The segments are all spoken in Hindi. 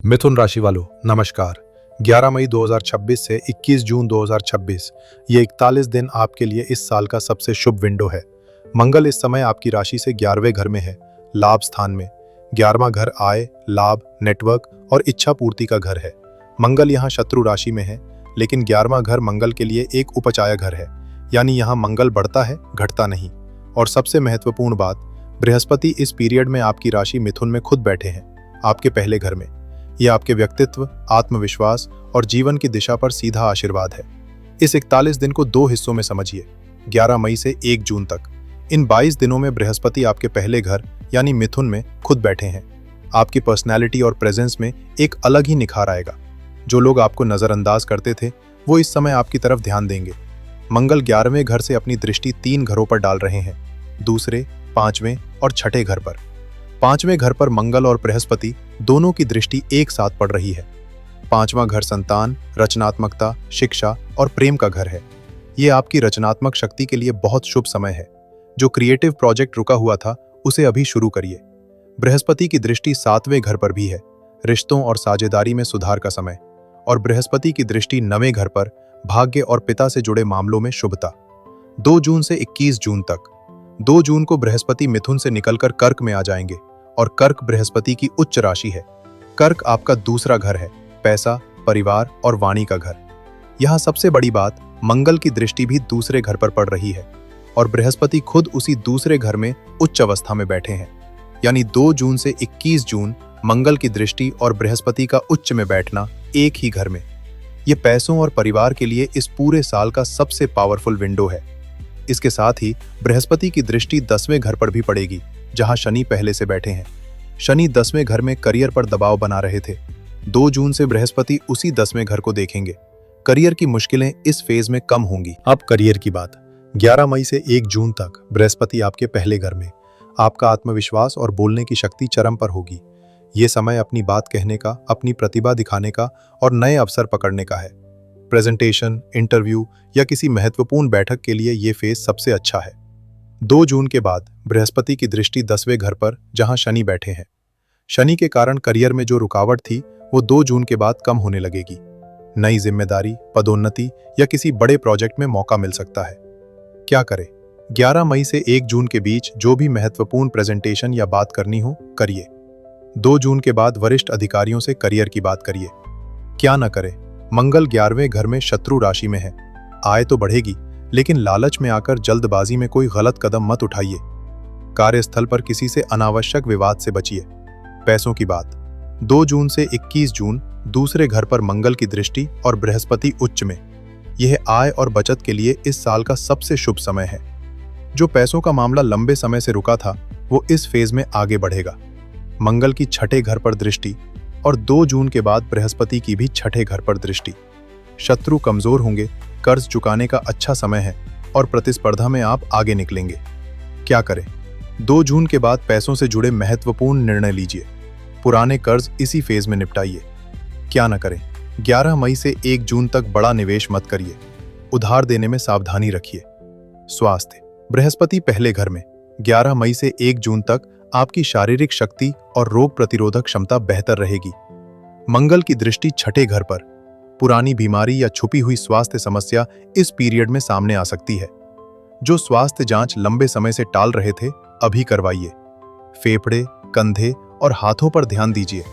मिथुन राशि वालों नमस्कार। 11 मई 2026 से 21 जून 2026 ये 41 दिन आपके लिए इस साल का सबसे शुभ विंडो है। मंगल इस समय आपकी राशि से 11वें घर में है, लाभ स्थान में। 11वां घर आय, लाभ, नेटवर्क और इच्छा पूर्ति का घर है। मंगल यहाँ शत्रु राशि में है, लेकिन 11वां घर मंगल के लिए एक उपचाया घर है, यानी यहाँ मंगल बढ़ता है, घटता नहीं। और सबसे महत्वपूर्ण बात, बृहस्पति इस पीरियड में आपकी राशि मिथुन में खुद बैठे हैं, आपके पहले घर में। यह आपके व्यक्तित्व, आत्मविश्वास और जीवन की दिशा पर सीधा आशीर्वाद है। इस 41 दिन को दो हिस्सों में समझिए, 11 मई से 1 जून तक। इन 22 दिनों में बृहस्पति आपके पहले घर यानी मिथुन में खुद बैठे हैं। आपकी पर्सनैलिटी और प्रेजेंस में एक अलग ही निखार आएगा। जो लोग आपको नजरअंदाज करते थे वो इस समय आपकी तरफ ध्यान देंगे। मंगल 11वें घर से अपनी दृष्टि 3 घरों पर डाल रहे हैं, दूसरे, 5वें और 6ठे घर पर। 5वें घर पर मंगल और बृहस्पति दोनों की दृष्टि एक साथ पड़ रही है। 5वां घर संतान, रचनात्मकता, शिक्षा और प्रेम का घर है। ये आपकी रचनात्मक शक्ति के लिए बहुत शुभ समय है। जो क्रिएटिव प्रोजेक्ट रुका हुआ था उसे अभी शुरू करिए। बृहस्पति की दृष्टि 7वें घर पर भी है, रिश्तों और साझेदारी में सुधार का समय। और बृहस्पति की दृष्टि 9वें घर पर, भाग्य और पिता से जुड़े मामलों में शुभता। 2 जून से 21 जून तक। 2 जून को बृहस्पति मिथुन से निकलकर कर्क में आ जाएंगे और कर्क बृहस्पति की उच्च राशि है। कर्क आपका दूसरा घर है, पैसा, परिवार और वाणी का घर। यहाँ सबसे बड़ी बात, मंगल की दृष्टि भी दूसरे घर पर पड़ रही है और बृहस्पति खुद उसी दूसरे घर में उच्च अवस्था में बैठे हैं। यानी 2 जून से 21 जून मंगल की दृष्टि और बृहस्पति का उच्च में बैठना एक ही घर में। ये पैसों और परिवार के लिए इस पूरे साल का सबसे पावरफुल विंडो है। इसके साथ ही बृहस्पति की दृष्टि 10वें घर पर भी पड़ेगी, जहां शनि पहले से बैठे हैं। शनि 10वें घर में करियर पर दबाव बना रहे थे। 2 जून से बृहस्पति उसी 10वें घर को देखेंगे। करियर की मुश्किलें इस फेज में कम होंगी। अब करियर की बात। 11 मई से 1 जून तक बृहस्पति आपके पहले घर में। आपका आत्मविश्वास और बोलने की शक्ति चरम पर होगी। ये समय अपनी बात कहने का, अपनी प्रतिभा दिखाने का और नए अवसर पकड़ने का है। प्रेजेंटेशन, इंटरव्यू या किसी महत्वपूर्ण बैठक के लिए ये फेज सबसे अच्छा है। 2 जून के बाद बृहस्पति की दृष्टि 10वें घर पर, जहां शनि बैठे हैं। शनि के कारण करियर में जो रुकावट थी वो 2 जून के बाद कम होने लगेगी। नई जिम्मेदारी, पदोन्नति या किसी बड़े प्रोजेक्ट में मौका मिल सकता है। क्या करें? 11 मई से 1 जून के बीच जो भी महत्वपूर्ण प्रेजेंटेशन या बात करनी हो करिए। 2 जून के बाद वरिष्ठ अधिकारियों से करियर की बात करिए। क्या न करें? मंगल 11वें घर में शत्रु राशि में है। आय तो बढ़ेगी, लेकिन लालच में आकर जल्दबाजी में कोई गलत कदम मत उठाइए। कार्यस्थल पर किसी से अनावश्यक विवाद से बचिए। पैसों की बात। 2 जून से 21 जून दूसरे घर पर मंगल की दृष्टि और बृहस्पति उच्च में। यह आय और बचत के लिए इस साल का सबसे शुभ समय है। जो पैसों का मामला लंबे समय से रुका था वो इस फेज में आगे बढ़ेगा। मंगल की 6ठे घर पर दृष्टि और 2 जून के बाद बृहस्पति की भी 6ठे घर पर दृष्टि। शत्रु कमजोर होंगे, कर्ज चुकाने का अच्छा समय है और प्रतिस्पर्धा में आप आगे निकलेंगे। क्या करें? 2 जून के बाद पैसों से जुड़े महत्वपूर्ण निर्णय लीजिए। पुराने कर्ज इसी फेज में निपटाइए। क्या न करें? 11 मई से 1 जून तक बड़ा निवेश मत करिए। उधार देने में सावधानी रखिए। स्वास्थ्य। बृहस्पति पहले घर में। 11 मई से 1 जून तक आपकी शारीरिक शक्ति और रोग प्रतिरोधक क्षमता बेहतर रहेगी। मंगल की दृष्टि 6ठे घर पर। पुरानी बीमारी या छुपी हुई स्वास्थ्य समस्या इस पीरियड में सामने आ सकती है। जो स्वास्थ्य जांच लंबे समय से टाल रहे थे, अभी करवाइए। फेफड़े, कंधे और हाथों पर ध्यान दीजिए।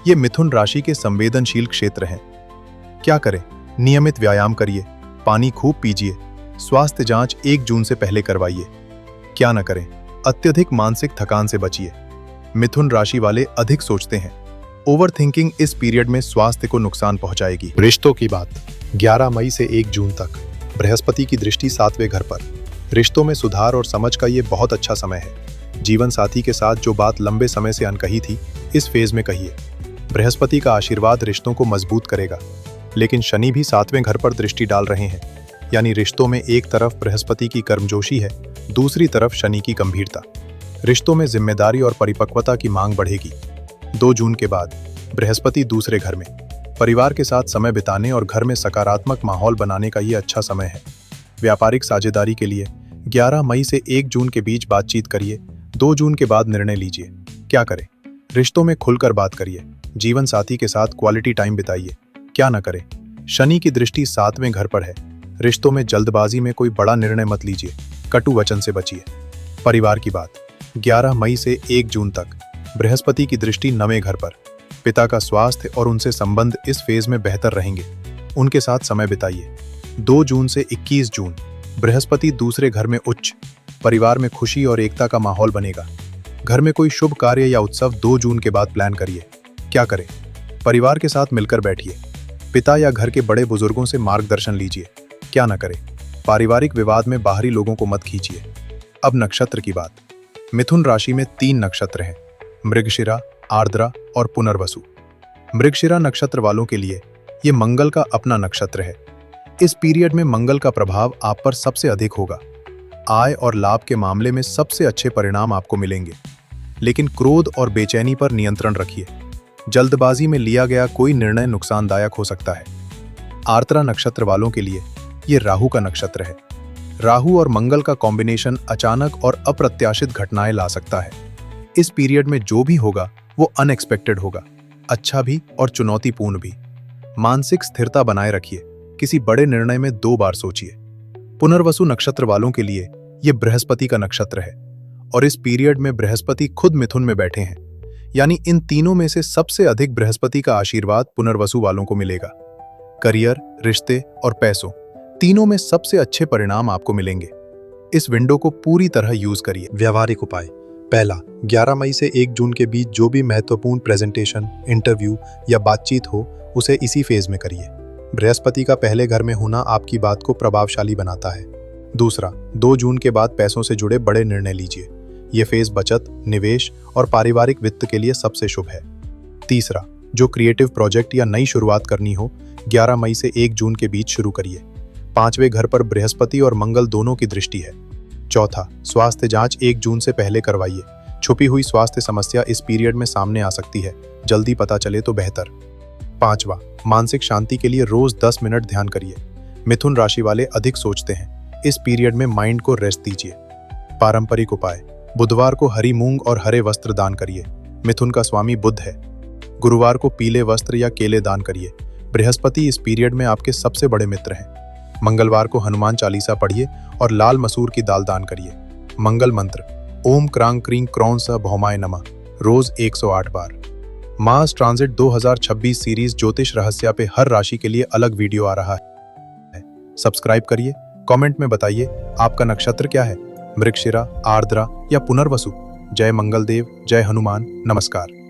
ये मिथुन राशि के संवेदनशील क्षेत्र हैं। क्या करें? नियमित व्यायाम करिए, पानी खूब पीजिए। स्वास्थ्य जांच 1 जून से पहले करवाइए। क्या न करें? अत्यधिक मानसिक थकान से बचिए। मिथुन राशि वाले अधिक सोचते हैं। ओवरथिंकिंग इस पीरियड में स्वास्थ्य को नुकसान पहुंचाएगी। रिश्तों की बात। 11 मई से 1 जून तक बृहस्पति की दृष्टि 7वें घर पर। रिश्तों में सुधार और समझ का ये बहुत अच्छा समय है। जीवन साथी के साथ जो बात लंबे समय से अनकही थी, इस फेज में कहिए। बृहस्पति का आशीर्वाद रिश्तों को मजबूत करेगा। लेकिन शनि भी 7वें घर पर दृष्टि डाल रहे हैं, यानी रिश्तों में एक तरफ बृहस्पति की कर्मजोशी है, दूसरी तरफ शनि की गंभीरता। रिश्तों में जिम्मेदारी और परिपक्वता की मांग बढ़ेगी। 2 जून के बाद बृहस्पति दूसरे घर में। परिवार के साथ समय बिताने और घर में सकारात्मक माहौल बनाने का ये अच्छा समय है। व्यापारिक साझेदारी के लिए 11 मई से 1 जून के बीच बातचीत करिए। 2 जून के बाद निर्णय लीजिए। क्या करें? रिश्तों में खुलकर बात करिए। जीवन साथी के साथ क्वालिटी टाइम बिताइए। क्या न करें? शनि की दृष्टि 7वें घर पर है। रिश्तों में जल्दबाजी में कोई बड़ा निर्णय मत लीजिए। कटु वचन से बचिए। परिवार की बात। 11 मई से 1 जून तक बृहस्पति की दृष्टि 9वें घर पर। पिता का स्वास्थ्य और उनसे संबंध इस फेज में बेहतर रहेंगे। उनके साथ समय बिताइए। 2 जून से 21 जून बृहस्पति दूसरे घर में उच्च। परिवार में खुशी और एकता का माहौल बनेगा। घर में कोई शुभ कार्य या उत्सव 2 जून के बाद प्लान करिए। क्या करें? परिवार के साथ मिलकर बैठिए। पिता या घर के बड़े बुजुर्गों से मार्गदर्शन लीजिए। क्या न करें? पारिवारिक विवाद में बाहरी लोगों को मत खींचिए। अब नक्षत्र की बात। मिथुन राशि में 3 नक्षत्र हैं, मृगशिरा, आर्द्रा और पुनर्वसु। मृगशिरा नक्षत्र वालों के लिए ये मंगल का अपना नक्षत्र है। इस पीरियड में मंगल का प्रभाव आप पर सबसे अधिक होगा। आय और लाभ के मामले में सबसे अच्छे परिणाम आपको मिलेंगे, लेकिन क्रोध और बेचैनी पर नियंत्रण रखिए। जल्दबाजी में लिया गया कोई निर्णय नुकसानदायक हो सकता है। आर्द्रा नक्षत्र वालों के लिए ये राहु का नक्षत्र है। राहु और मंगल का कॉम्बिनेशन अचानक और अप्रत्याशित घटनाएं ला सकता है। इस पीरियड में जो भी होगा वो अनएक्सपेक्टेड होगा, अच्छा भी और चुनौतीपूर्ण भी। मानसिक स्थिरता बनाए रखिए। किसी बड़े निर्णय में 2 बार सोचिए। पुनर्वसु नक्षत्र वालों के लिए ये बृहस्पति का नक्षत्र है और इस पीरियड में बृहस्पति खुद मिथुन में बैठे हैं, यानी इन तीनों में से सबसे अधिक बृहस्पति का आशीर्वाद पुनर्वसु वालों को मिलेगा। करियर, रिश्ते और पैसों तीनों में सबसे अच्छे परिणाम आपको मिलेंगे। इस विंडो को पूरी तरह यूज करिए। व्यावहारिक उपाय। पहला, 11 मई से 1 जून के बीच जो भी महत्वपूर्ण प्रेजेंटेशन, इंटरव्यू या बातचीत हो उसे इसी फेज में करिए। बृहस्पति का पहले घर में होना आपकी बात को प्रभावशाली बनाता है। दूसरा, 2 जून के बाद पैसों से जुड़े बड़े निर्णय लीजिए। ये फेज बचत, निवेश और पारिवारिक वित्त के लिए सबसे शुभ है। तीसरा, जो क्रिएटिव प्रोजेक्ट या नई शुरुआत करनी हो 11 मई से 1 जून के बीच शुरू करिए। 5वें घर पर बृहस्पति और मंगल दोनों की दृष्टि है। चौथा, स्वास्थ्य जांच 1 जून से पहले करवाइए। छुपी हुई स्वास्थ्य समस्या इस पीरियड में सामने आ सकती है, जल्दी पता चले तो बेहतर। 5वां, मानसिक शांति के लिए रोज 10 मिनट ध्यान करिए। मिथुन राशि वाले अधिक सोचते हैं, इस पीरियड में माइंड को रेस्ट दीजिए। पारंपरिक उपाय। बुधवार को हरी मूंग और हरे वस्त्र दान करिए। मिथुन का स्वामी बुध है। गुरुवार को पीले वस्त्र या केले दान करिए। बृहस्पति इस पीरियड में आपके सबसे बड़े मित्र हैं। मंगलवार को हनुमान चालीसा पढ़िए और लाल मसूर की दाल दान करिए। मंगल मंत्र, ओम क्रांग क्रीं क्रौं स भौमाय नमः, रोज 108 बार। मार्स ट्रांजिट 2026 सीरीज ज्योतिष रहस्य पे हर राशि के लिए अलग वीडियो आ रहा है। सब्सक्राइब करिए। कमेंट में बताइए आपका नक्षत्र क्या है, मृगशिरा, आर्द्रा या पुनर्वसु। जय मंगलदेव, जय हनुमान। नमस्कार।